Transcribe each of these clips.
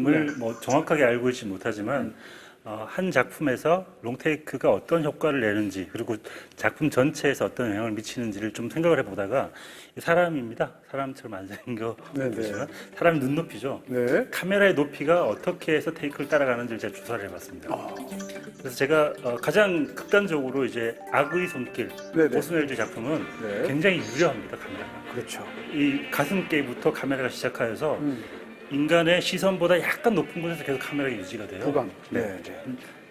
작품을 네. 뭐 정확하게 알고 있지 못하지만 한 작품에서 롱테이크가 어떤 효과를 내는지 그리고 작품 전체에서 어떤 영향을 미치는지를 좀 생각을 해보다가 사람입니다. 사람처럼 안 생긴 거 네, 보시면 사람의 눈높이죠. 네. 카메라의 높이가 어떻게 해서 테이크를 따라가는지를 제가 조사를 해봤습니다. 그래서 제가 가장 극단적으로 이제 악의 손길, 네, 네. 오스웰즈 작품은 네. 굉장히 유려합니다. 카메라가. 그렇죠. 이 가슴께부터 카메라가 시작하여서 인간의 시선보다 약간 높은 곳에서 계속 카메라가 유지가 돼요. 후방. 네. 네.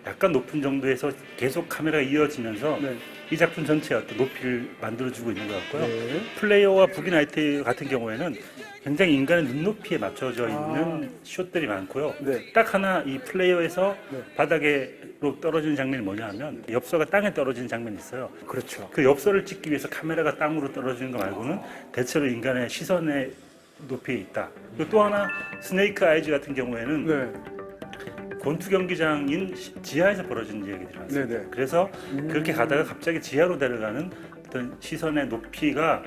약간 높은 정도에서 계속 카메라가 이어지면서 네. 이 작품 전체의 어떤 높이를 만들어주고 있는 것 같고요. 네. 플레이어와 북이나이트 같은 경우에는 굉장히 인간의 눈높이에 맞춰져 있는 숏들이 많고요. 네. 딱 하나 이 플레이어에서 네. 바닥으로 떨어지는 장면이 뭐냐 하면 엽서가 땅에 떨어지는 장면이 있어요. 그렇죠. 그 엽서를 찍기 위해서 카메라가 땅으로 떨어지는 거 말고는 대체로 인간의 시선의 높이에 있다. 그리고 또 하나 스네이크 아이즈 같은 경우에는 네. 권투 경기장인 지하에서 벌어지는 이야기들이 많습니다. 네네. 그래서 그렇게 가다가 갑자기 지하로 내려가는 어떤 시선의 높이가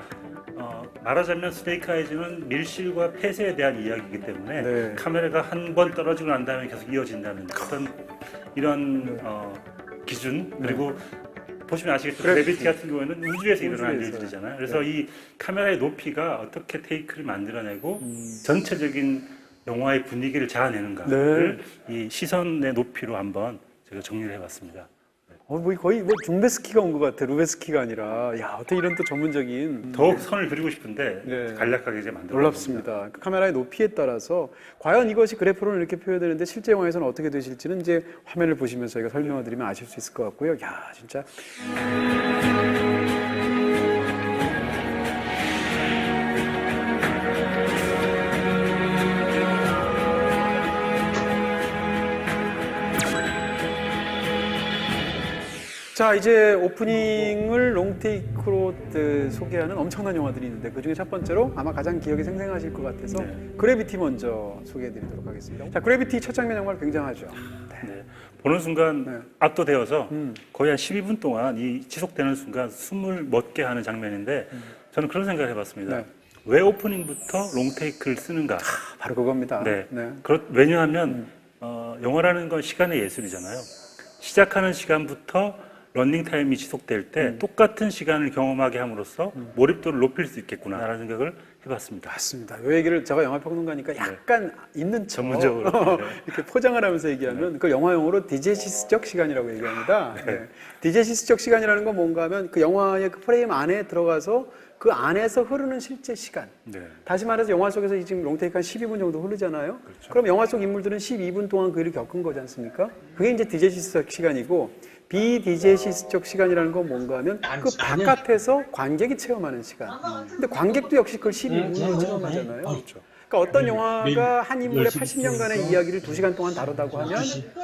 말하자면 스네이크 아이즈는 밀실과 폐쇄에 대한 이야기이기 때문에 네. 카메라가 한 번 떨어지고 난 다음에 계속 이어진다는 어떤 이런 기준 그리고 보시면 아시겠지만 그래비티 같은 경우에는 우주에서 일어나는 우주에서. 일들이잖아요. 그래서 이 카메라의 높이가 어떻게 테이크를 만들어내고 전체적인 영화의 분위기를 자아내는가를 이 시선의 높이로 한번 제가 정리를 해봤습니다. 뭐 거의 뭐 중베스키가 온 것 같아. 루베스키가 아니라. 야, 어떻게 이런 또 전문적인. 더욱 선을 그리고 싶은데 네. 간략하게 이제 만들어 놀랍습니다. 그 카메라의 높이에 따라서 과연 이것이 그래프로는 이렇게 표현되는데 실제 영화에서는 어떻게 되실지는 이제 화면을 보시면서 저희가 설명을 드리면 아실 수 있을 것 같고요. 야, 진짜. 자, 이제 오프닝을 롱테이크로 소개하는 엄청난 영화들이 있는데 그중에 첫 번째로 아마 가장 기억이 생생하실 것 같아서 그래비티 먼저 소개해드리도록 하겠습니다. 자, 그래비티 첫 장면 정말 굉장하죠. 네. 보는 순간 네. 압도되어서 거의 한 12분 동안 이 지속되는 순간 숨을 멎게 하는 장면인데 저는 그런 생각을 해봤습니다. 네. 왜 오프닝부터 롱테이크를 쓰는가? 바로 그겁니다. 네. 네. 왜냐하면 영화라는 건 시간의 예술이잖아요. 시작하는 시간부터 런닝타임이 지속될 때 똑같은 시간을 경험하게 함으로써 몰입도를 높일 수 있겠구나라는 생각을 해봤습니다. 맞습니다. 이 얘기를 제가 영화평론가니까 약간 있는 척 전문적으로 이렇게 포장을 하면서 얘기하면 그걸 영화용어로 디제시스적 시간이라고 얘기합니다. 네. 디제시스적 시간이라는 건 뭔가 하면 그 영화의 그 프레임 안에 들어가서 그 안에서 흐르는 실제 시간. 네. 다시 말해서 영화 속에서 지금 롱테이크 한 12분 정도 흐르잖아요. 그렇죠. 그럼 영화 속 인물들은 12분 동안 그 일을 겪은 거지 않습니까? 그게 이제 디제시스적 시간이고 비디제시스적 시간이라는 건 뭔가 하면 그 바깥에서 관객이 체험하는 시간. 근데 관객도 역시 그걸 12분으로 체험하잖아요. 그렇죠. 그러니까 어떤 영화가 한 인물의 80년간의 이야기를 2시간 동안 다루다고 하면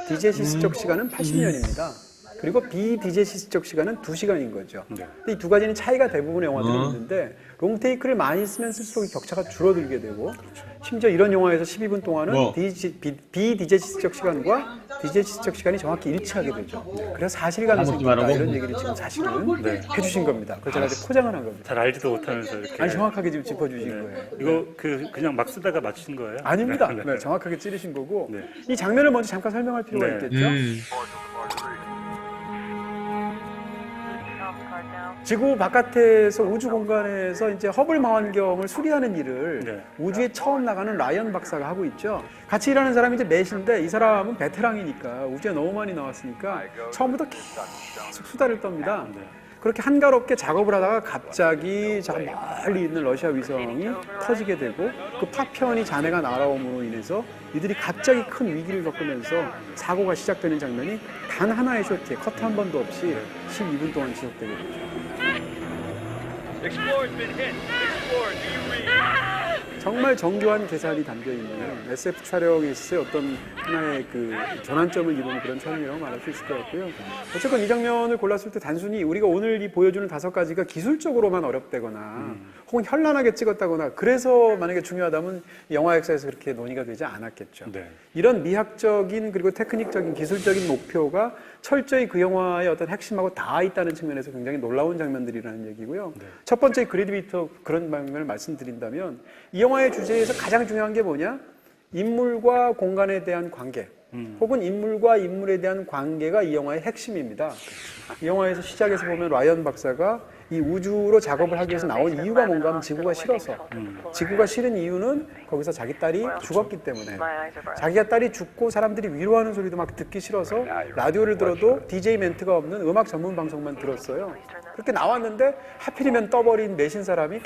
디제시스적 시간은 80년입니다. 그리고 비디제시스적 시간은 2시간인 거죠. 네. 근데 이 두 가지는 차이가 대부분의 영화들이 있는데 롱테이크를 많이 쓰면 쓸수록 이 격차가 줄어들게 되고 심지어 이런 영화에서 12분 동안은 비디제시스적 시간과 디제시스적 시간이 정확히 일치하게 되죠. 그래서 사실감이 생긴다 이런 얘기를 지금 사실은 해주신 겁니다. 그래서 제가 이제 포장을 한 겁니다. 잘 알지도 못하면서 이렇게 아니 정확하게 지금 짚어주신 거예요. 이거 그냥 막 쓰다가 맞춘 거예요? 아닙니다. 네, 정확하게 찌르신 거고 네. 이 장면을 먼저 잠깐 설명할 필요가 네. 있겠죠. 지구 바깥에서 우주 공간에서 이제 허블 망원경을 수리하는 일을 네. 우주에 처음 나가는 라이언 박사가 하고 있죠. 같이 일하는 사람이 이제 맷인데 이 사람은 베테랑이니까 우주에 너무 많이 나왔으니까 처음부터 계속 수다를 떱니다. 네. 그렇게 한가롭게 작업을 하다가 갑자기 저 멀리 있는 러시아 위성이 터지게 되고 그 파편이 잔해가 날아옴으로 인해서 이들이 갑자기 큰 위기를 겪으면서 사고가 시작되는 장면이 단 하나의 쇼트에 커트 한 번도 없이 12분 동안 지속되게 되죠. 정말 정교한 계산이 담겨있는 SF 촬영에 있어서 어떤 하나의 그 전환점을 이루는 그런 촬영이라고 말할 수 있을 것 같고요. 어쨌건 이 장면을 골랐을 때 단순히 우리가 오늘 이 보여주는 5가지가 기술적으로만 어렵다거나 혹은 현란하게 찍었다거나 그래서 만약에 중요하다면 영화 역사에서 그렇게 논의가 되지 않았겠죠. 네. 이런 미학적인 그리고 테크닉적인 기술적인 목표가 철저히 그 영화의 어떤 핵심하고 닿아 있다는 측면에서 굉장히 놀라운 장면들이라는 얘기고요. 네. 첫 번째 그래비티 그런 방면을 말씀드린다면 이 영화의 주제에서 가장 중요한 게 뭐냐? 인물과 공간에 대한 관계, 혹은 인물과 인물에 대한 관계가 이 영화의 핵심입니다. 이 영화에서 시작해서 보면 라이언 박사가 이 우주로 작업을 하기 위해서 나온 이유가 뭔가 하면 지구가 싫어서, 지구가 싫은 이유는 거기서 자기 딸이 죽었기 때문에, 자기가 딸이 죽고 사람들이 위로하는 소리도 막 듣기 싫어서 라디오를 들어도 DJ 멘트가 없는 음악 전문 방송만 들었어요. 그렇게 나왔는데 하필이면 떠버린 내신 사람이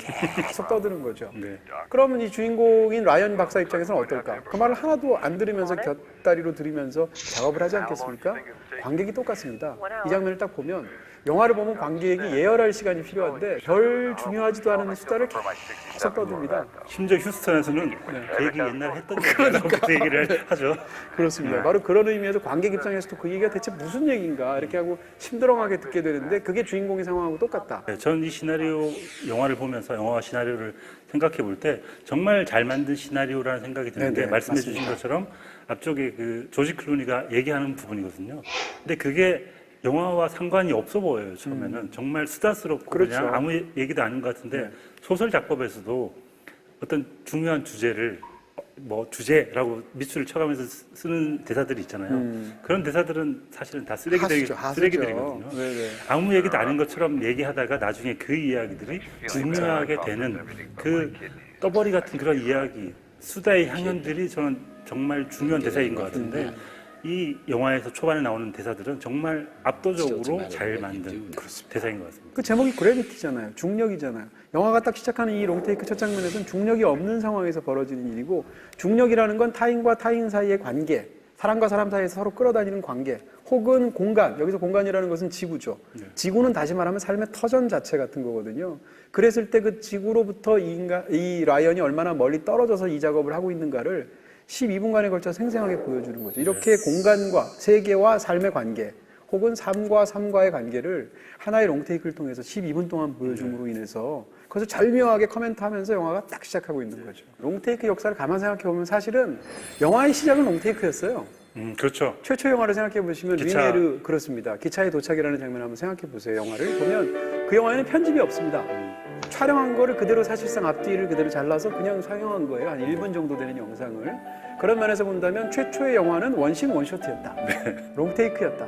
계속 떠드는 거죠. 네. 그러면 이 주인공인 라이언 박사 입장에서는 어떨까? 그 말을 하나도 안 들으면서 곁다리로 들으면서 작업을 하지 않겠습니까? 관객이 똑같습니다. 이 장면을 딱 보면, 영화를 보면 관객이 예열할 시간이 필요한데 별 중요하지도 않은 수다를 계속 떠듭니다. 심지어 휴스턴에서는 그 얘기 옛날에 했던 얘기라고 그 얘기를 하죠. 그렇습니다. 바로 그런 의미에서 관객 입장에서도 그 얘기가 대체 무슨 얘기인가 이렇게 하고 심드렁하게 듣게 되는데, 그게 주인공의 상황하고 똑같다. 네, 저는 이 시나리오 영화를 보면서 영화 시나리오를 생각해 볼 때 정말 잘 만든 시나리오라는 생각이 드는데, 네네, 말씀해 주신 맞습니다. 것처럼 앞쪽에 그 조지 클루니가 얘기하는 부분이거든요. 근데 그게 영화와 상관이 없어 보여요, 처음에는. 정말 수다스럽고 그렇죠. 그냥 아무 얘기도 아닌 것 같은데, 네. 소설 작법에서도 어떤 중요한 주제를 뭐 주제라고 밑줄을 쳐가면서 쓰는 대사들이 있잖아요. 그런 대사들은 사실은 다 쓰레기들이거든요. 네네. 아무 얘기도 아닌 것처럼 얘기하다가 나중에 그 이야기들이 중요하게 되는 그 떠벌이 같은 그런 이야기, 수다의 향연들이 저는 정말 중요한 대사인 것 같은데, 이 영화에서 초반에 나오는 대사들은 정말 압도적으로 잘 만든 대사인 것 같습니다. 그 제목이 그래비티잖아요. 중력이잖아요. 영화가 딱 시작하는 이 롱테이크 첫 장면에서는 중력이 없는 상황에서 벌어지는 일이고, 중력이라는 건 타인과 타인 사이의 관계, 사람과 사람 사이에서 서로 끌어다니는 관계, 혹은 공간, 여기서 공간이라는 것은 지구죠. 지구는 다시 말하면 삶의 터전 자체 같은 거거든요. 그랬을 때 그 지구로부터 이 라이언이 얼마나 멀리 떨어져서 이 작업을 하고 있는가를 12분간에 걸쳐 생생하게 보여주는 거죠. 이렇게 공간과 세계와 삶의 관계, 혹은 삶과 삶과의 관계를 하나의 롱테이크를 통해서 12분 동안 보여줌으로 인해서 그것을 절묘하게 코멘트하면서 영화가 딱 시작하고 있는 거죠. 롱테이크 역사를 가만 생각해 보면 사실은 영화의 시작은 롱테이크였어요. 그렇죠. 최초 영화를 생각해 보시면 기차. 류네르, 그렇습니다. 기차의 도착이라는 장면 한번 생각해 보세요. 영화를 보면 그 영화에는 편집이 없습니다. 촬영한 거를 그대로 사실상 앞뒤를 그대로 잘라서 그냥 상영한 거예요. 한 1분 정도 되는 영상을. 그런 면에서 본다면 최초의 영화는 원신 원쇼트였다. 롱테이크였다.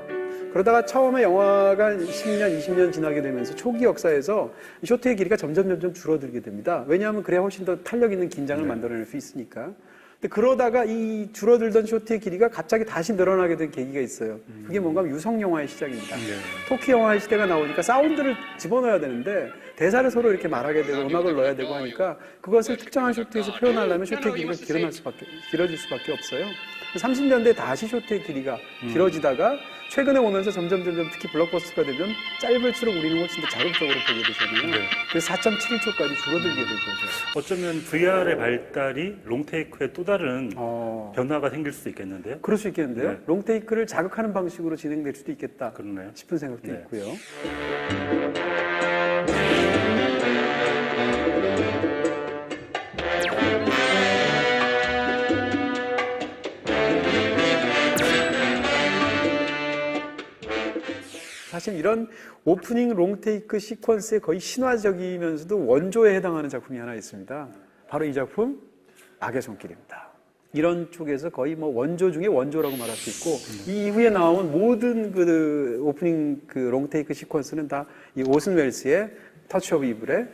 그러다가 처음에 영화가 10년, 20년 지나게 되면서 초기 역사에서 이 쇼트의 길이가 점점 줄어들게 됩니다. 왜냐하면 그래야 훨씬 더 탄력 있는 긴장을 만들어낼 수 있으니까. 근데 그러다가 이 줄어들던 쇼트의 길이가 갑자기 다시 늘어나게 된 계기가 있어요. 그게 뭔가 하면 유성 영화의 시작입니다. 토키 영화의 시대가 나오니까 사운드를 집어넣어야 되는데 대사를 서로 이렇게 말하게 되고 음악을 넣어야 되고 하니까 그것을 특정한 쇼트에서 표현하려면 쇼트의 길이가 길어질 수밖에 없어요. 30년대에 다시 쇼트의 길이가 길어지다가 최근에 오면서 점점 특히 블록버스터가 되면 짧을수록 우리는 훨씬 더 자극적으로 보게 되잖아요. 그래서 4.71초까지 줄어들게 된 거죠. 어쩌면 VR의 발달이 롱테이크에 또 다른 변화가 생길 수도 있겠는데요. 그럴 수 있겠는데요. 네. 롱테이크를 자극하는 방식으로 진행될 수도 있겠다 그러네요. 싶은 생각도 네. 있고요. 사실 이런 오프닝 롱테이크 시퀀스의 거의 신화적이면서도 원조에 해당하는 작품이 하나 있습니다. 바로 이 작품 악의 손길입니다. 이런 쪽에서 거의 뭐 원조 중에 원조라고 말할 수 있고 이 이후에 나온 모든 그 오프닝 그 롱테이크 시퀀스는 다 이 오슨 웰스의 터치 오브 이블에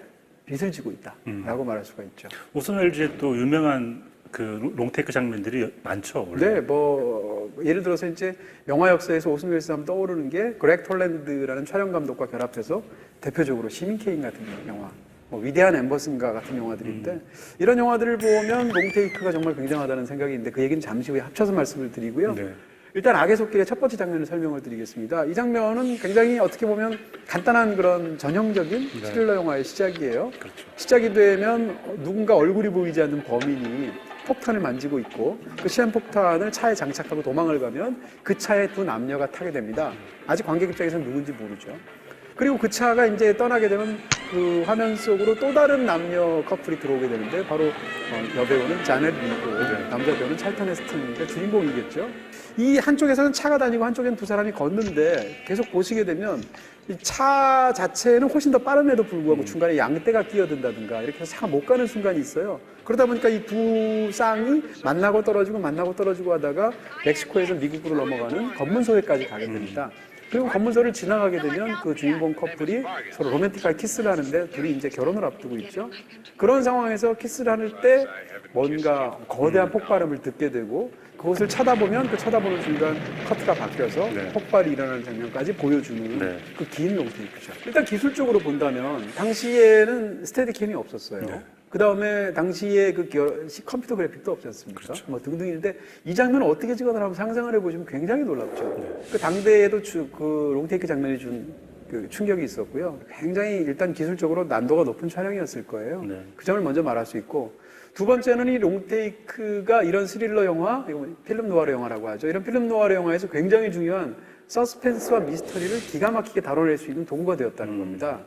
빚을 지고 있다라고 말할 수가 있죠. 오슨 웰즈의 또 유명한 그 롱테이크 장면들이 많죠, 원래. 네, 뭐 예를 들어서 이제 영화 역사에서 오슨 웰스 하면 떠오르는 게 그렉 톨랜드라는 촬영 감독과 결합해서 대표적으로 시민 케인 같은 영화, 뭐 위대한 엠버슨가 같은 영화들인데 이런 영화들을 보면 롱테이크가 정말 굉장하다는 생각이 있는데 그 얘기는 잠시 후에 합쳐서 말씀을 드리고요. 네. 일단 악의 속길의 첫 번째 장면을 설명을 드리겠습니다. 이 장면은 굉장히 어떻게 보면 간단한 그런 전형적인 스릴러 영화의 시작이에요. 그렇죠. 시작이 되면 누군가 얼굴이 보이지 않는 범인이 폭탄을 만지고 있고 그 시한폭탄을 차에 장착하고 도망을 가면 그 차에 두 남녀가 타게 됩니다. 아직 관객 입장에서는 누군지 모르죠. 그리고 그 차가 이제 떠나게 되면 그 화면 속으로 또 다른 남녀 커플이 들어오게 되는데 바로 여배우는 자넷 리고 남자 배우는 찰턴 헤스팅인데 주인공이겠죠. 이 한쪽에서는 차가 다니고 한쪽에는 두 사람이 걷는데 계속 보시게 되면 이 차 자체는 훨씬 더 빠름에도 불구하고 중간에 양떼가 끼어든다든가 이렇게 해서 차가 못 가는 순간이 있어요. 그러다 보니까 이 두 쌍이 만나고 떨어지고 하다가 멕시코에서 미국으로 넘어가는 검문소에까지 가게 됩니다. 그리고 검문소를 지나가게 되면 그 주인공 커플이 서로 로맨틱하게 키스를 하는데 둘이 이제 결혼을 앞두고 있죠. 그런 상황에서 키스를 할 때 뭔가 거대한 폭발음을 듣게 되고 그것을 쳐다보면 그 쳐다보는 순간 커트가 바뀌어서 네. 폭발이 일어나는 장면까지 보여주는 네. 그 긴 롱테이크죠. 일단 기술적으로 본다면 당시에는 스테디캠이 없었어요. 네. 그 다음에 당시에 그 컴퓨터 그래픽도 없지 않습니까? 그렇죠. 뭐 등등인데 이 장면을 어떻게 찍어내라고 상상을 해보시면 굉장히 놀랍죠. 그 당대에도 그 롱테이크 장면이 준 그 충격이 있었고요. 굉장히 일단 기술적으로 난도가 높은 촬영이었을 거예요. 네. 그 점을 먼저 말할 수 있고 두 번째는 이 롱테이크가 이런 스릴러 영화, 이거 필름 노아르 영화라고 하죠. 이런 필름 노아르 영화에서 굉장히 중요한 서스펜스와 미스터리를 기가 막히게 다뤄낼 수 있는 도구가 되었다는 겁니다.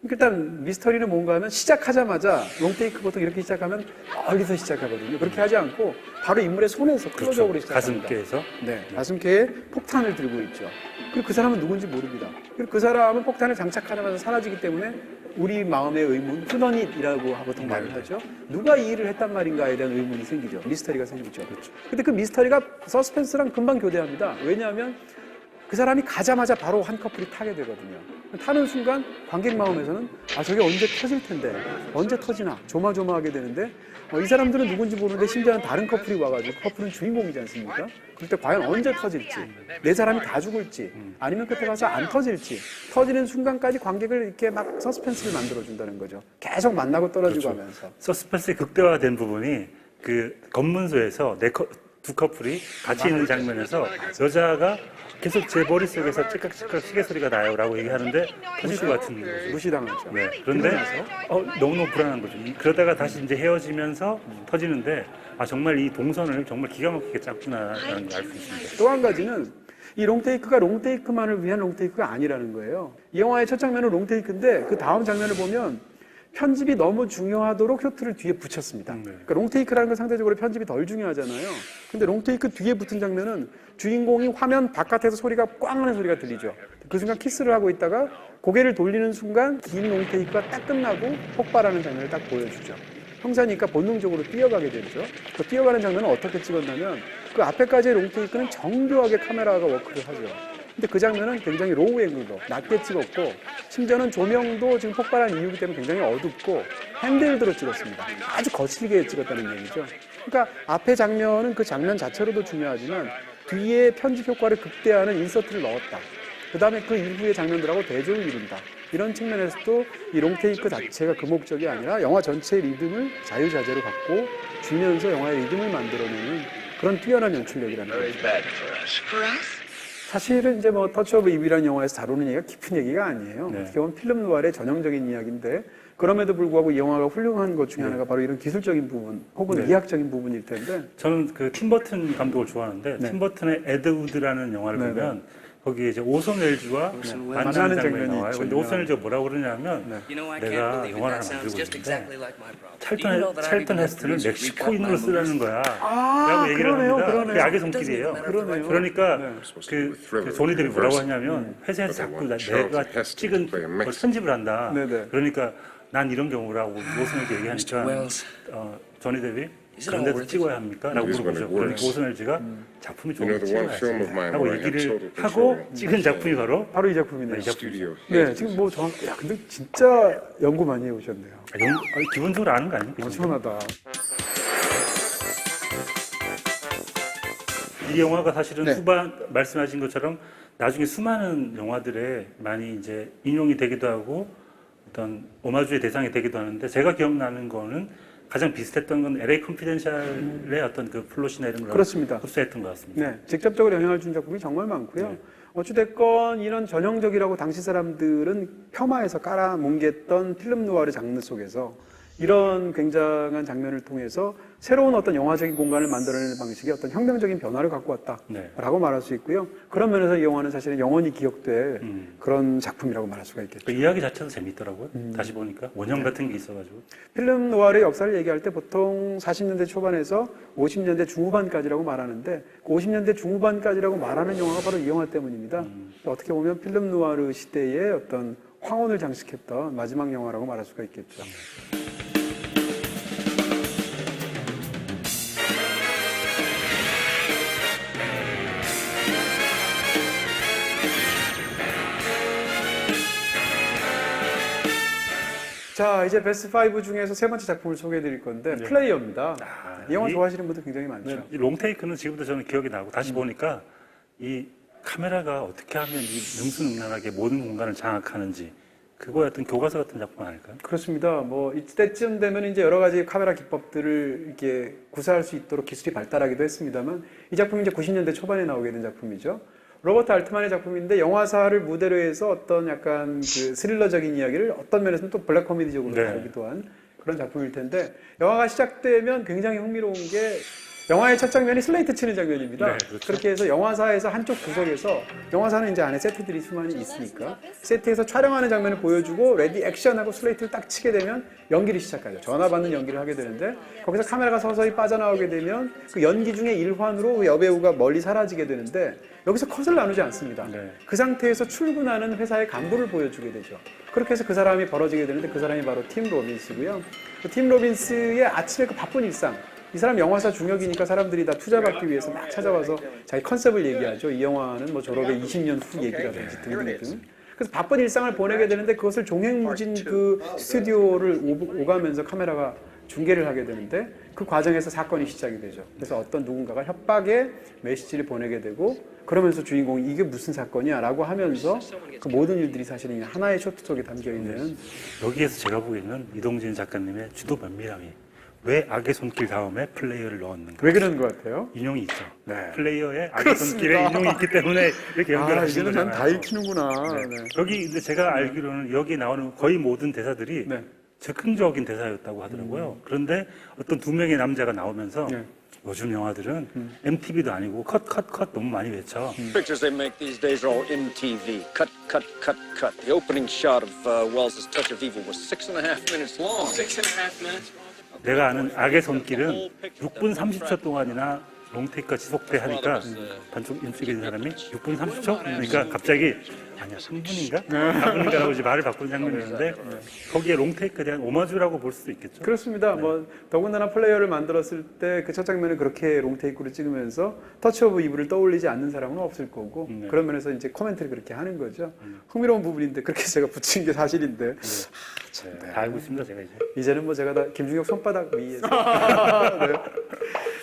일단 미스터리는 뭔가 하면 시작하자마자 롱테이크 보통 이렇게 시작하면 멀리서 시작하거든요. 그렇게 하지 않고 바로 인물의 손에서 클로즈업으로 시작합니다. 가슴께에서. 네, 가슴께에 폭탄을 들고 있죠. 그리고 그 사람은 누군지 모릅니다. 그리고 그 사람은 폭탄을 장착하자마자 사라지기 때문에 우리 마음의 의문, 후너닛이라고 보통 말을 하죠. 누가 이 일을 했단 말인가에 대한 의문이 생기죠. 미스터리가 생기죠. 근데 그 미스터리가 서스펜스랑 금방 교대합니다. 왜냐하면 그 사람이 가자마자 바로 한 커플이 타게 되거든요. 타는 순간 관객 마음에서는 저게 언제 터질 텐데 언제 터지나 조마조마하게 되는데 이 사람들은 누군지 모르는데 심지어는 다른 커플이 와가지고 커플은 주인공이지 않습니까? 그럴 때 과연 언제 터질지 내 사람이 다 죽을지 아니면 끝에 가서 안 터질지 터지는 순간까지 관객을 이렇게 막 서스펜스를 만들어준다는 거죠. 계속 만나고 떨어지고 그렇죠. 하면서. 서스펜스의 극대화된 부분이 그 검문소에서 두 커플이 같이 있는 장면에서 여자가 계속 제 머릿속에서 찌깍찌깍 시계 소리가 나요라고 얘기하는데 터질 것 같은 거죠. 무시당하죠. 네. 그런데 너무너무 불안한 거죠. 그러다가 다시 이제 헤어지면서 터지는데 정말 이 동선을 정말 기가 막히게 짰구나라는 걸 알 수 있습니다. 또 한 가지는 이 롱테이크가 롱테이크만을 위한 롱테이크가 아니라는 거예요. 이 영화의 첫 장면은 롱테이크인데 그 다음 장면을 보면 편집이 너무 중요하도록 쇼트를 뒤에 붙였습니다. 그러니까 롱테이크라는 건 상대적으로 편집이 덜 중요하잖아요. 근데 롱테이크 뒤에 붙은 장면은 주인공이 화면 바깥에서 소리가 꽝 하는 소리가 들리죠. 그 순간 키스를 하고 있다가 고개를 돌리는 순간 긴 롱테이크가 딱 끝나고 폭발하는 장면을 딱 보여주죠. 형사니까 본능적으로 뛰어가게 되죠. 그 뛰어가는 장면은 어떻게 찍었냐면 그 앞에까지의 롱테이크는 정교하게 카메라가 워크를 하죠. 근데 그 장면은 굉장히 로우 앵글로 낮게 찍었고 심지어는 조명도 지금 폭발한 이유기 때문에 굉장히 어둡고 핸드헬드로 찍었습니다. 아주 거칠게 찍었다는 얘기죠. 그러니까 앞에 장면은 그 장면 자체로도 중요하지만 뒤에 편집 효과를 극대화하는 인서트를 넣었다. 그 다음에 그 이후의 장면들하고 대조를 이룬다. 이런 측면에서도 이 롱테이크 자체가 그 목적이 아니라 영화 전체의 리듬을 자유자재로 갖고 주면서 영화의 리듬을 만들어내는 그런 뛰어난 연출력이라는 거죠. 사실은 이제 뭐 터치 오브 이브라는 영화에서 다루는 얘기가 깊은 얘기가 아니에요. 네. 어떻게 보면 필름 노아르의 전형적인 이야기인데 그럼에도 불구하고 이 영화가 훌륭한 것 중에 하나가 바로 이런 기술적인 부분 혹은 이학적인 부분일 텐데 저는 그 팀 버튼 감독을 좋아하는데 팀 버튼의 에드 우드라는 영화를 보면 거기에 이제 오손 웰즈와 만나는 장면이 나와요. 근데 오손 웰즈가 뭐라고 그러냐면 내가 영화를 하나 만들고 있는데 찰턴 헤스턴을 멕시코인으로 쓰라는 거야. 라고 얘기를 합니다. 그게 악의 손길이에요. 그러니까 그 조니 뎁이 뭐라고 하냐면 회사에서 자꾸 내가 찍은 걸 편집을 한다. 그러니까 난 이런 경우라고 오손 웰즈 얘기하니까 조니 뎁이 그런데도 찍어야 합니까? 라고 물어보죠. 그러니까 오손 웰즈가 작품이 좋으면 찍어야지 라고 얘기를 하고 찍은 작품이 바로 이 작품이네요. 이 작품이죠. 네, 지금 뭐 정확히 근데 진짜 연구 많이 해오셨네요. 기본적으로 아는 거 아니에요? 시원하다. 이 영화가 사실은 후반 말씀하신 것처럼 나중에 수많은 영화들에 많이 이제 인용이 되기도 하고 어떤 오마주의 대상이 되기도 하는데 제가 기억나는 거는 가장 비슷했던 건 LA 컨피덴셜의 어떤 그 플롯이나 이런 걸 그렇습니다. 흡수했던 것 같습니다. 네, 직접적으로 영향을 준 작품이 정말 많고요. 어찌됐건 이런 전형적이라고 당시 사람들은 폄하해서 깔아뭉갰던 필름 노아르 장르 속에서 이런 굉장한 장면을 통해서 새로운 어떤 영화적인 공간을 만들어내는 방식의 어떤 혁명적인 변화를 갖고 왔다라고 말할 수 있고요. 그런 면에서 이 영화는 사실은 영원히 기억될 그런 작품이라고 말할 수가 있겠죠. 그 이야기 자체도 재밌더라고요. 다시 보니까 원형 같은 게 있어가지고. 필름 노아르의 역사를 얘기할 때 보통 40년대 초반에서 50년대 중후반까지라고 말하는데 그 50년대 중후반까지라고 말하는 영화가 바로 이 영화 때문입니다. 어떻게 보면 필름 노아르 시대의 어떤 황혼을 장식했던 마지막 영화라고 말할 수가 있겠죠. 자, 이제 베스트 5 중에서 세 번째 작품을 소개해 드릴 건데 플레이어입니다. 이 영화 좋아하시는 분들 굉장히 많죠. 이 롱테이크는 지금도 저는 기억이 나고 다시 보니까 이 카메라가 어떻게 하면 이 능수능란하게 모든 공간을 장악하는지 그거의 어떤 교과서 같은 작품 아닐까요? 그렇습니다. 뭐 이때쯤 되면 이제 여러 가지 카메라 기법들을 이렇게 구사할 수 있도록 기술이 발달하기도 했습니다만 이 작품이 이제 90년대 초반에 나오게 된 작품이죠. 로버트 알트만의 작품인데 영화사를 무대로 해서 어떤 약간 그 스릴러적인 이야기를 어떤 면에서는 또 블랙 코미디적으로 다루기도 한 그런 작품일 텐데 영화가 시작되면 굉장히 흥미로운 게 영화의 첫 장면이 슬레이트 치는 장면입니다. 네, 그렇죠. 그렇게 해서 영화사에서 한쪽 구석에서 영화사는 이제 안에 세트들이 수많이 있으니까 세트에서 촬영하는 장면을 보여주고 레디 액션하고 슬레이트를 딱 치게 되면 연기를 시작하죠. 전화 받는 연기를 하게 되는데 거기서 카메라가 서서히 빠져나오게 되면 그 연기 중에 일환으로 그 여배우가 멀리 사라지게 되는데 여기서 컷을 나누지 않습니다. 네. 그 상태에서 출근하는 회사의 간부를 보여주게 되죠. 그렇게 해서 그 사람이 벌어지게 되는데 그 사람이 바로 팀 로빈스고요. 그 팀 로빈스의 아침에 그 바쁜 일상 이 사람 영화사 중역이니까 사람들이 다 투자받기 위해서 막 찾아와서 자기 컨셉을 얘기하죠. 이 영화는 뭐 졸업의 20년 후 얘기라든지 등등등. 그래서 바쁜 일상을 보내게 되는데 그것을 종횡무진 그 스튜디오를 오가면서 카메라가 중계를 하게 되는데 그 과정에서 사건이 시작이 되죠. 그래서 어떤 누군가가 협박의 메시지를 보내게 되고 그러면서 주인공이 이게 무슨 사건이야 라고 하면서 그 모든 일들이 사실은 하나의 쇼트 속에 담겨있는 여기에서 제가 보기에는 이동진 작가님의 주도 면밀함이 왜 악의 손길 다음에 플레이어를 넣었는가? 왜 그런 것 같아요? 인용이 있죠. 네. 플레이어의 악의 손길에 인용이 있기 때문에 이렇게 연결하신 이제는 거잖아요. 다 읽히는구나. 네. 여기 근데 제가 알기로는 여기 나오는 거의 모든 대사들이 네. 즉흥적인 대사였다고 하더라고요. 그런데 어떤 두 명의 남자가 나오면서 네. 요즘 영화들은 MTV도 아니고 컷 너무 많이 외쳐. Pictures they make these days are all MTV. Cut, cut, cut, cut. The opening shot of Wells's Touch of Evil was 6.5 minutes long. 6.5 minutes? 내가 아는 악의 손길은 6분 30초 동안이나 롱테이크가 지속돼 하니까 반쪽 인식이 된 사람이 6분 30초? 그러니까 갑자기 아니야 3분인가? 4분인가라고 이제 말을 바꾸는 장면이었는데 거기에 롱테이크에 대한 오마주라고 볼 수도 있겠죠. 그렇습니다. 뭐 더군다나 플레이어를 만들었을 때 그 첫 장면을 그렇게 롱테이크로 찍으면서 터치 오브 이브를 떠올리지 않는 사람은 없을 거고 그런 면에서 이제 코멘트를 그렇게 하는 거죠. 흥미로운 부분인데 그렇게 제가 붙인 게 사실인데 참, 다 알고 있습니다 제가 이제. 이제는 뭐 제가 다 김중혁 손바닥 위에서 네.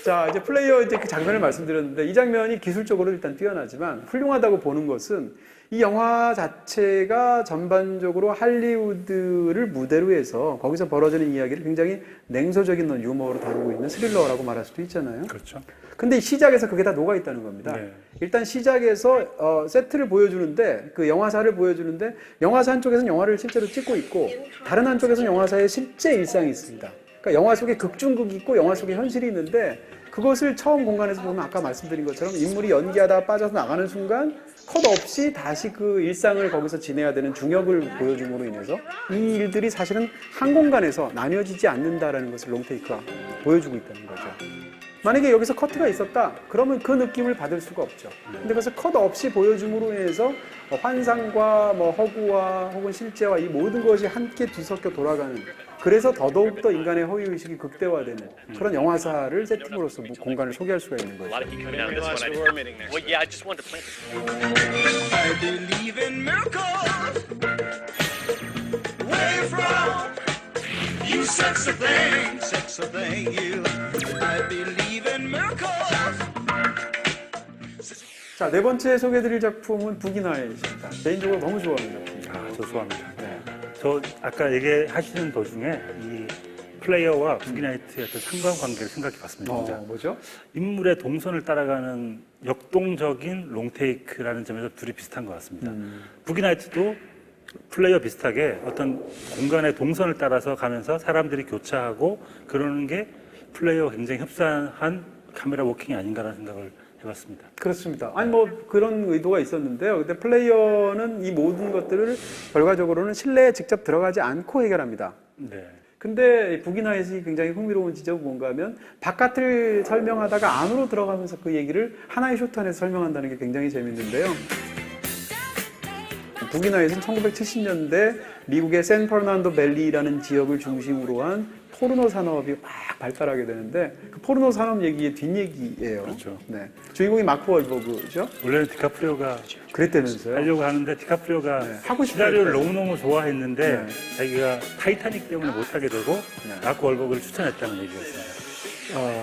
자 이제 플레이어 이제 그 장면을 말씀드렸는데 이 장면이 기술적으로 일단 뛰어나지만 훌륭하다고 보는 것은 이 영화 자체가 전반적으로 할리우드를 무대로 해서 거기서 벌어지는 이야기를 굉장히 냉소적인 유머로 다루고 있는 스릴러라고 말할 수도 있잖아요. 그렇죠. 근데 시작에서 그게 다 녹아 있다는 겁니다. 네. 일단 시작에서 세트를 보여주는데 그 영화사를 보여주는데 영화사 한쪽에서는 영화를 실제로 찍고 있고 다른 한쪽에서는 영화사의 실제 일상이 있습니다. 그러니까 영화 속에 극중극이 있고 영화 속에 현실이 있는데 그것을 처음 공간에서 보면 아까 말씀드린 것처럼 인물이 연기하다가 빠져서 나가는 순간 컷 없이 다시 그 일상을 거기서 지내야 되는 중역을 보여줌으로 인해서 이 일들이 사실은 한 공간에서 나뉘어지지 않는다라는 것을 롱테이크가 보여주고 있다는 거죠. 만약에 여기서 커트가 있었다 그러면 그 느낌을 받을 수가 없죠. 근데 그래서 컷 없이 보여줌으로 인해서 환상과 뭐 허구와 혹은 실제와 이 모든 것이 함께 뒤섞여 돌아가는 그래서 더더욱더 인간의 허위의식이 극대화되는 그런 영화사를 세팅으로서 공간을 소개할 수가 있는 거죠. I just wanted to plant this. I believe in miracles. Where you from? You sexy thing, you. I believe in miracles. 자, 네 번째 소개해드릴 작품은 북이나잇입니다. 개인적으로 너무 좋아하는 작품입니다. 아, 저 좋아합니다. 네. 저 아까 얘기하시는 도중에 이 플레이어와 북이나이트의 어떤 상관관계를 생각해 봤습니다. 진짜. 뭐죠? 인물의 동선을 따라가는 역동적인 롱테이크라는 점에서 둘이 비슷한 것 같습니다. 북이나이트도 플레이어 비슷하게 어떤 공간의 동선을 따라서 가면서 사람들이 교차하고 그러는 게 플레이어와 굉장히 흡사한 카메라 워킹이 아닌가라는 생각을 해봤습니다. 그렇습니다. 아니 뭐 그런 의도가 있었는데요. 근데 플레이어는 이 모든 것들을 결과적으로는 실내에 직접 들어가지 않고 해결합니다. 네. 근데 북이나잇이 굉장히 흥미로운 지점은 뭔가 하면 바깥을 설명하다가 안으로 들어가면서 그 얘기를 하나의 쇼트 안에서 설명한다는 게 굉장히 재밌는데요. 북이나잇은 1970년대 미국의 샌퍼난도 밸리라는 지역을 중심으로 한 포르노 산업이 막 발달하게 되는데 그 포르노 산업 얘기의 뒷얘기예요. 그렇죠. 네. 주인공이 마크 월버그죠. 원래는 디카프리오가 그랬다면서요. 하려고 하는데 디카프리오가 네, 하고 시나리오를 싶어요. 너무너무 좋아했는데 네. 자기가 타이타닉 때문에 못하게 되고 네. 마크 월버그를 추천했다는 얘기였습니다.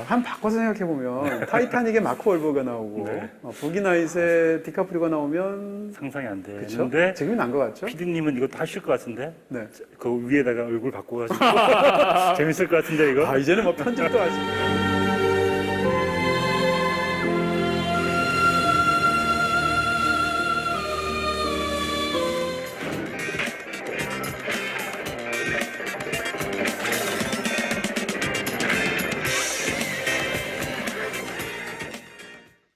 한 바꿔서 생각해보면 타이타닉에 마크 월버가 나오고 네. 북이나잇에 디카프리오가 나오면 상상이 안 그렇죠? 되는데 지금이 난 것 같죠? 피디님은 이것도 하실 것 같은데 네. 그 위에다가 얼굴 바꿔가지고 재밌을 것 같은데 이거. 아 이제는 뭐 편집도 하지.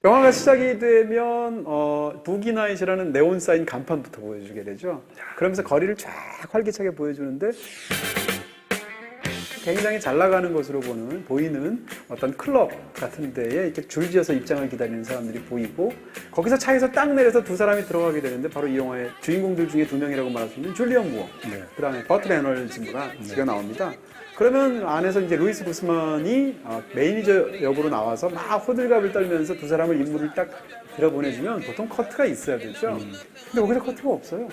영화가 시작이 되면 북이나잇이라는 네온 사인 간판부터 보여주게 되죠. 그러면서 거리를 쫙 활기차게 보여주는데 굉장히 잘 나가는 것으로 보이는 어떤 클럽 같은 데에 이렇게 줄지어서 입장을 기다리는 사람들이 보이고 거기서 차에서 딱 내려서 두 사람이 들어가게 되는데 바로 이 영화의 주인공들 중에 두 명이라고 말할 수 있는 줄리언 무어, 네. 그다음에 버트 레널즈가 나옵니다. 그러면 안에서 이제 루이스 구스만이 매니저 역으로 나와서 막 호들갑을 떨면서 두 사람을 인물을 딱 들여보내주면 보통 커트가 있어야 되죠. 근데 거기서 커트가 없어요.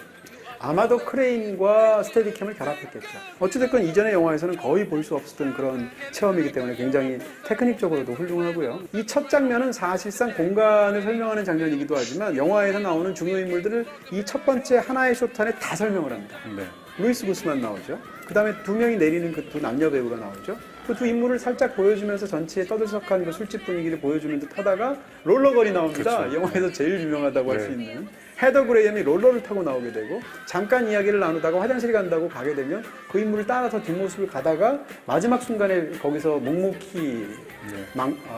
아마도 크레인과 스테디캠을 결합했겠죠. 어찌됐건 이전의 영화에서는 거의 볼 수 없었던 그런 체험이기 때문에 굉장히 테크닉적으로도 훌륭하고요. 이 첫 장면은 사실상 공간을 설명하는 장면이기도 하지만 영화에서 나오는 중요 인물들을 이 첫 번째 하나의 숏 안에 다 설명을 합니다. 네. 루이스 구스만 나오죠. 그 다음에 두 명이 내리는 그 두 남녀 배우가 나오죠. 그 두 인물을 살짝 보여주면서 전체의 떠들썩한 그 술집 분위기를 보여주는 듯 하다가 롤러걸이 나옵니다. 그렇죠. 영화에서 제일 유명하다고 할 수 네. 있는. 헤더 그레이엄이 롤러를 타고 나오게 되고 잠깐 이야기를 나누다가 화장실 간다고 가게 되면 그 인물을 따라서 뒷모습을 가다가 마지막 순간에 거기서 묵묵히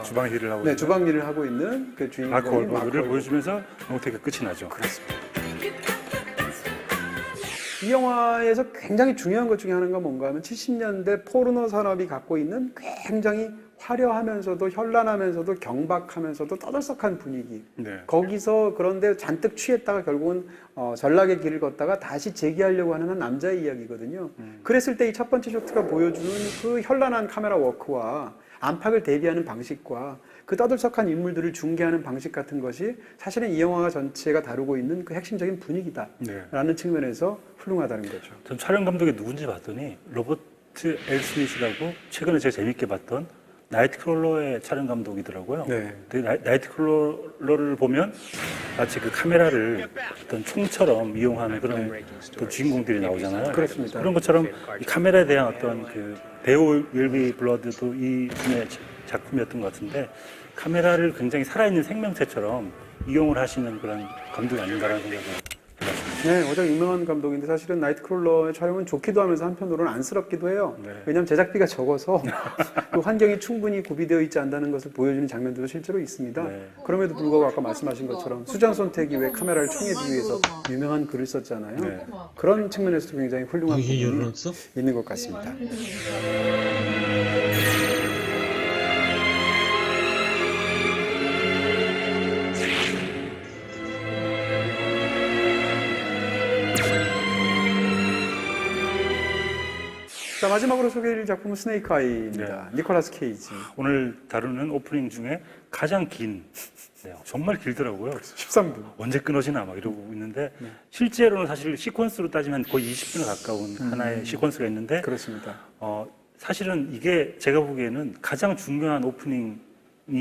주방 일을 하고 네, 있는 주방 일을 하고 있는 그 주인공이 마크 월버그를 월버그. 보여주면서 롱테이크 끝이 나죠. 그렇습니다. 이 영화에서 굉장히 중요한 것 중에 하나가 뭔가 하면 70년대 포르노 산업이 갖고 있는 굉장히 화려하면서도 현란하면서도 경박하면서도 떠들썩한 분위기. 네. 거기서 그런데 잔뜩 취했다가 결국은 전락의 길을 걷다가 다시 재기하려고 하는 한 남자의 이야기거든요. 그랬을 때 이 첫 번째 쇼트가 보여주는 그 현란한 카메라 워크와 안팎을 대비하는 방식과 그 떠들썩한 인물들을 중계하는 방식 같은 것이 사실은 이 영화 전체가 다루고 있는 그 핵심적인 분위기다라는 네. 측면에서 훌륭하다는 거죠. 전 촬영 감독이 누군지 봤더니 로버트 엘 스미스라고 최근에 제가 재밌게 봤던 나이트크롤러의 촬영 감독이더라고요. 네. 근데 나이트크롤러를 보면 마치 그 카메라를 어떤 총처럼 이용하는 그런 또 주인공들이 나오잖아요. 그렇습니다. 그런 것처럼 이 카메라에 대한 어떤 그 데오 윌비 블러드도 이 분의 작품이었던 것 같은데 카메라를 굉장히 살아있는 생명체처럼 이용을 하시는 그런 감독이 아닌가라는 생각을 해봤습니다. 네, 워낙 유명한 감독인데 사실은 나이트크롤러의 촬영은 좋기도 하면서 한편으로는 안쓰럽기도 해요. 네. 왜냐하면 제작비가 적어서 그 환경이 충분히 구비되어 있지 않다는 것을 보여주는 장면들도 실제로 있습니다. 네. 그럼에도 불구하고 아까 말씀하신 것처럼 수잔 손택이 왜 카메라를 총애하기 위해서 유명한 글을 썼잖아요. 네. 그런 측면에서도 굉장히 훌륭한 부분이 열어놨어? 있는 것 같습니다. 자, 마지막으로 소개해드릴 작품은 스네이크 아이입니다. 니콜라스 케이지. 오늘 다루는 오프닝 중에 가장 긴, 네, 정말 길더라고요. 13분. 언제 끊어지나 막 이러고 있는데 실제로는 사실 시퀀스로 따지면 거의 20분에 가까운 하나의 시퀀스가 있는데 그렇습니다. 사실은 이게 제가 보기에는 가장 중요한 오프닝이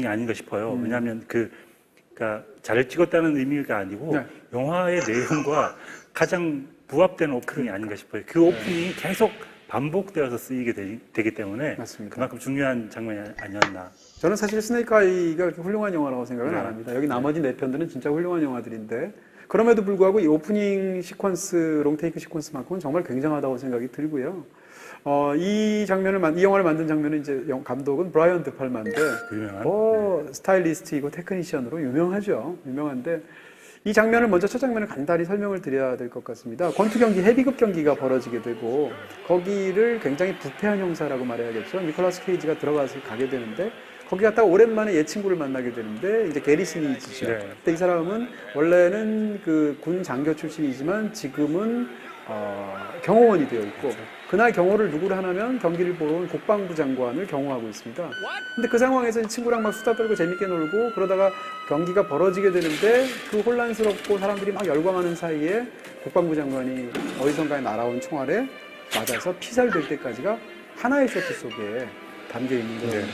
아닌가 싶어요. 왜냐하면 그러니까 잘 찍었다는 의미가 아니고 네. 영화의 내용과 가장 부합되는 오프닝이 아닌가 싶어요. 그 오프닝이 계속 반복되어서 쓰이게 되기 때문에 맞습니다. 그만큼 중요한 장면이 아니었나. 저는 사실 스네이크 아이가 그렇게 훌륭한 영화라고 생각은 네. 안 합니다. 여기 나머지 4편들은 진짜 훌륭한 영화들인데 그럼에도 불구하고 이 오프닝 시퀀스, 롱테이크 시퀀스만큼은 정말 굉장하다고 생각이 들고요. 이 영화를 만든 장면은 이제 감독은 브라이언 드팔마인데 유명한. 스타일리스트이고 테크니션으로 유명하죠. 유명한데 이 장면을 먼저 첫 장면을 간단히 설명을 드려야 될 것 같습니다. 권투 경기, 헤비급 경기가 벌어지게 되고 거기를 굉장히 부패한 형사라고 말해야겠죠. 니콜라스 케이지가 들어가서 가게 되는데 거기 갔다가 오랜만에 옛 친구를 만나게 되는데 이제 게리 시니지죠. 네. 근데 이 사람은 원래는 그 군 장교 출신이지만 지금은 경호원이 되어 있고 그날 경호를 누구를 하냐면 경기를 보러 온 국방부 장관을 경호하고 있습니다. 근데 그 상황에서 이 친구랑 막 수다 떨고 재밌게 놀고 그러다가 경기가 벌어지게 되는데 그 혼란스럽고 사람들이 막 열광하는 사이에 국방부 장관이 어디선가에 날아온 총알에 맞아서 피살될 때까지가 하나의 쇼트 속에 담겨 있는 거예요.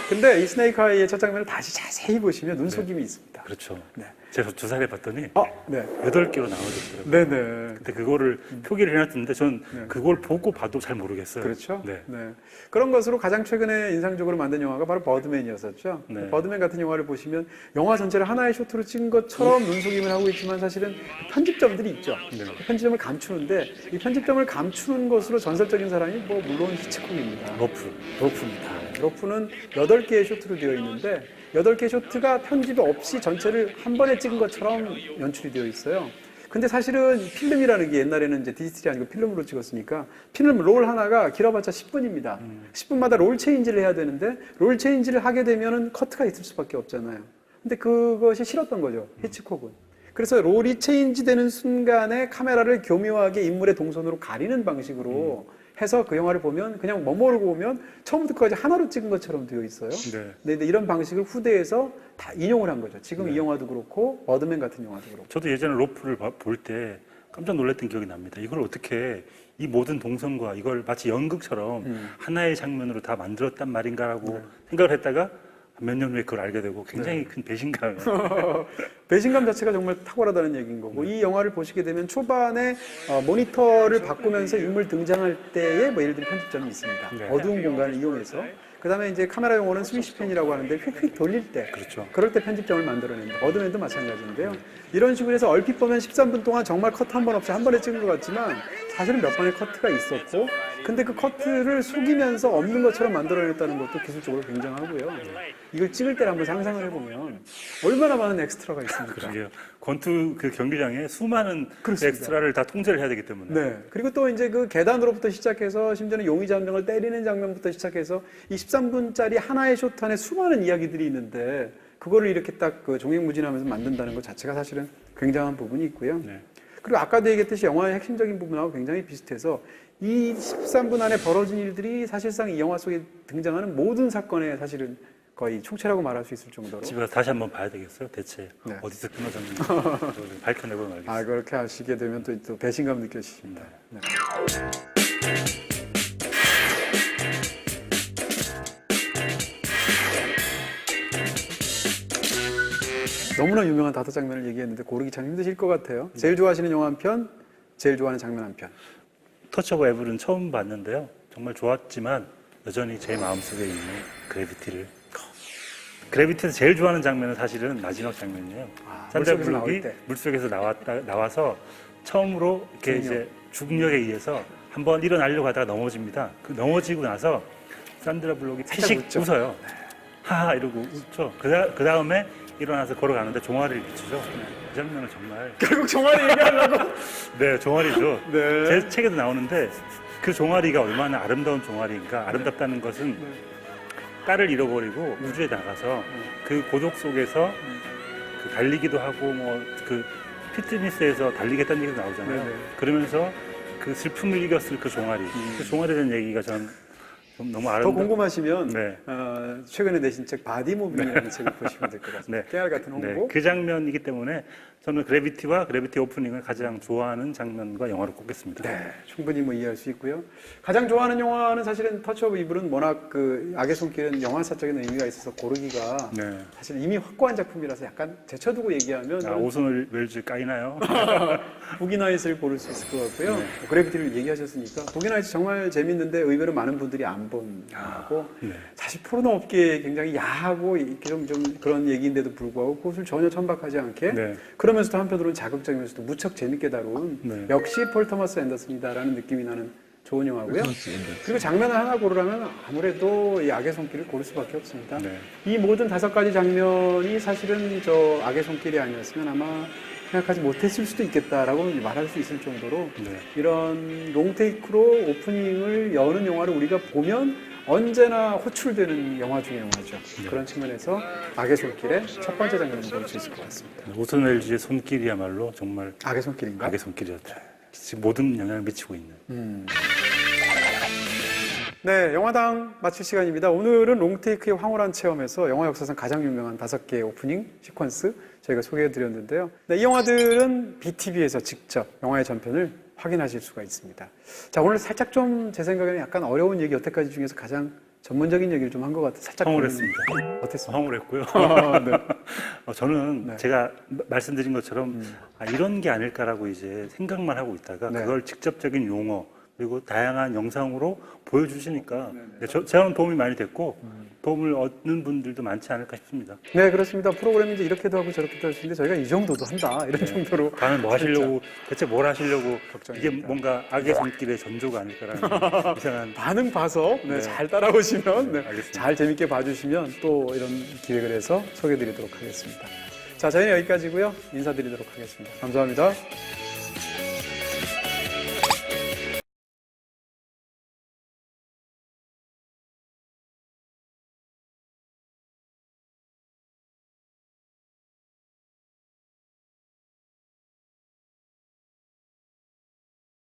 근데 이 스네이크 아이의 첫 장면을 다시 자세히 보시면 눈속임이 있습니다. 그렇죠. 네. 제가 조사를 해봤더니 네. 8개로 나눠졌더라고요. 네네. 근데 그거를 표기를 해놨는데 전 네. 그걸 보고 봐도 잘 모르겠어요. 그렇죠. 네. 네. 그런 것으로 가장 최근에 인상적으로 만든 영화가 바로 버드맨이었었죠. 네. 버드맨 같은 영화를 보시면 영화 전체를 하나의 쇼트로 찍은 것처럼 눈속임을 하고 있지만 사실은 편집점들이 있죠. 네. 편집점을 감추는데 이 편집점을 감추는 것으로 전설적인 사람이 뭐 물론 히치콕입니다. 로프입니다. 로프는 8개의 쇼트로 되어 있는데 8개의 쇼트가 편집 없이 전체를 한 번에 찍은 것처럼 연출이 되어 있어요. 근데 사실은 필름이라는 게 옛날에는 이제 디지털이 아니고 필름으로 찍었으니까 필름 롤 하나가 길어봤자 10분입니다. 10분마다 롤 체인지를 해야 되는데 롤 체인지를 하게 되면은 커트가 있을 수밖에 없잖아요. 근데 그것이 싫었던 거죠. 히치콕은. 그래서 롤이 체인지 되는 순간에 카메라를 교묘하게 인물의 동선으로 가리는 방식으로 해서 그 영화를 보면 그냥 모르고 보면 처음부터 끝까지 하나로 찍은 것처럼 되어 있어요. 네. 근데 이런 방식을 후대에서 다 인용을 한 거죠. 지금 네. 이 영화도 그렇고 버드맨 같은 영화도 그렇고. 저도 예전에 로프를 볼 때 깜짝 놀랐던 기억이 납니다. 이걸 어떻게 이 모든 동선과 이걸 마치 연극처럼 하나의 장면으로 다 만들었단 말인가라고 생각을 했다가 몇 년 후에 그걸 알게 되고 굉장히 큰 배신감이 배신감 자체가 정말 탁월하다는 얘기인 거고 이 영화를 보시게 되면 초반에 모니터를 바꾸면서 인물 등장할 때에 뭐 예를 들면 편집점이 있습니다. 네. 어두운 공간을 이용해서 그 다음에 이제 카메라 용어는 스위시펜이라고 하는데 휙휙 돌릴 때 그렇죠. 그럴 때 편집점을 만들어낸다. 버드맨도 마찬가지인데요. 이런 식으로 해서 얼핏 보면 13분 동안 정말 커트 한 번 없이 한 번에 찍은 것 같지만 사실은 몇 번의 커트가 있었고 근데 그 커트를 속이면서 없는 것처럼 만들어냈다는 것도 기술적으로 굉장하고요. 이걸 찍을 때를 한번 상상을 해보면 얼마나 많은 엑스트라가 있습니까? 그러게요. 권투 그 경기장에 수많은 그렇습니다. 엑스트라를 다 통제를 해야 되기 때문에 네. 그리고 또 이제 그 계단으로부터 시작해서 심지어는 용의 잠정을 때리는 장면부터 시작해서 이 13분짜리 하나의 숏 안에 수많은 이야기들이 있는데 그거를 이렇게 딱 그 종횡무진하면서 만든다는 것 자체가 사실은 굉장한 부분이 있고요. 네. 그리고 아까도 얘기했듯이 영화의 핵심적인 부분하고 굉장히 비슷해서 이 13분 안에 벌어진 일들이 사실상 이 영화 속에 등장하는 모든 사건의 사실은 거의 총체라고 말할 수 있을 정도로. 집에 가서 다시 한번 봐야 되겠어요. 대체 네. 어디서 끊어졌는지 밝혀내보면 알겠어요. 아, 그렇게 하시게 되면 또 배신감 느껴지십니다. 네. 너무나 유명한 5장면을 얘기했는데 고르기 참 힘드실 것 같아요. 제일 좋아하시는 영화 한 편, 제일 좋아하는 장면 한 편. 터치 오브 에블은 처음 봤는데요. 정말 좋았지만 여전히 제 마음속에 있는 그래비티에서 제일 좋아하는 장면은 사실은 마지막 장면이에요. 산드라 물속에서 나올 블록이 때. 물속에서 나와서 처음으로 이렇게 이제 중력에 의해서 한번 일어나려고 하다가 넘어집니다. 그 넘어지고 나서 산드라 블록이 피식 웃죠. 웃어요. 하하 이러고 웃죠. 그 다음에 일어나서 걸어가는데 종아리를 비추죠. 그 장면은 정말 결국 종아리 얘기하려고. 네, 종아리죠. 네. 제 책에도 나오는데 그 종아리가 얼마나 아름다운 종아리인가. 아름답다는 것은 딸을 잃어버리고 우주에 나가서 그 고독 속에서 그 달리기도 하고 뭐 그 피트니스에서 달리겠다는 얘기도 나오잖아요. 네네. 그러면서 그 슬픔을 이겼을 그 종아리. 그 종아리에 대한 얘기가 전 좀 너무 더 아름다운. 궁금하시면 네. 최근에 내신 책 바디무빙이라는 책을 보시면 될 것 같습니다. 깨알 같은 홍보. 네, 그 장면이기 때문에 저는 그래비티와 그래비티 오프닝을 가장 좋아하는 장면과 영화로 꼽겠습니다. 네, 충분히 뭐 이해할 수 있고요. 가장 좋아하는 영화는 사실은 터치 오브 이블은 워낙 그 악의 손길은 영화사적인 의미가 있어서 고르기가 네. 사실 이미 확고한 작품이라서 약간 제쳐두고 얘기하면 오손 웰즈 까이나요? 부기나잇을 고를 수 있을 것 같고요. 그래비티를 얘기하셨으니까 부기나잇이 정말 재밌는데 의외로 많은 분들이 안 본 영화고 네. 사실 포르노 업계에 굉장히 야하고 이렇게 좀 그런 얘기인데도 불구하고 그것을 전혀 천박하지 않게 네. 그러면서도 한편으로는 자극적이면서도 무척 재밌게 다룬 네. 역시 폴 토마스 앤더슨이다라는 느낌이 나는 좋은 영화고요. 그리고 장면을 하나 고르라면 아무래도 이 악의 손길을 고를 수밖에 없습니다. 네. 이 모든 5가지 장면이 사실은 저 악의 손길이 아니었으면 아마 생각하지 못했을 수도 있겠다라고 말할 수 있을 정도로 네. 이런 롱테이크로 오프닝을 여는 영화를 우리가 보면 언제나 호출되는 영화 중에 영화죠. 그런 측면에서 악의 손길의 첫 번째 장면을 볼 수 있을 것 같습니다. 오손 웰즈의 손길이야말로 정말 악의 손길인가? 악의 손길이었죠. 지금 모든 영향을 미치고 있는. 네, 영화당 마칠 시간입니다. 오늘은 롱테이크의 황홀한 체험에서 영화 역사상 가장 유명한 5개의 오프닝 시퀀스 저희가 소개해드렸는데요. 네, 이 영화들은 BTV에서 직접 영화의 전편을 확인하실 수가 있습니다. 자, 오늘 살짝 좀 제 생각에는 약간 어려운 얘기 여태까지 중에서 가장 전문적인 얘기를 좀 한 것 같아요. 살짝 황홀했습니다. 어땠습니까? 황홀했고요. 네. 저는 네. 제가 말씀드린 것처럼 이런 게 아닐까라고 이제 생각만 하고 있다가 네. 그걸 직접적인 용어 그리고 다양한 영상으로 보여주시니까 저는 도움이 많이 됐고 도움을 얻는 분들도 많지 않을까 싶습니다. 네, 그렇습니다. 프로그램이 이제 이렇게도 하고 저렇게도 할 수 있는데 저희가 이 정도도 한다. 이런 정도로. 다음에 뭐 하시려고 대체 뭘 하시려고 걱정입니다. 이게 뭔가 악의 손길의 전조가 아닐까라는 이상한 반응 봐서 네. 잘 따라오시면 네, 알겠습니다. 잘 재밌게 봐주시면 또 이런 기획을 해서 소개해드리도록 하겠습니다. 자, 저희는 여기까지고요. 인사드리도록 하겠습니다. 감사합니다.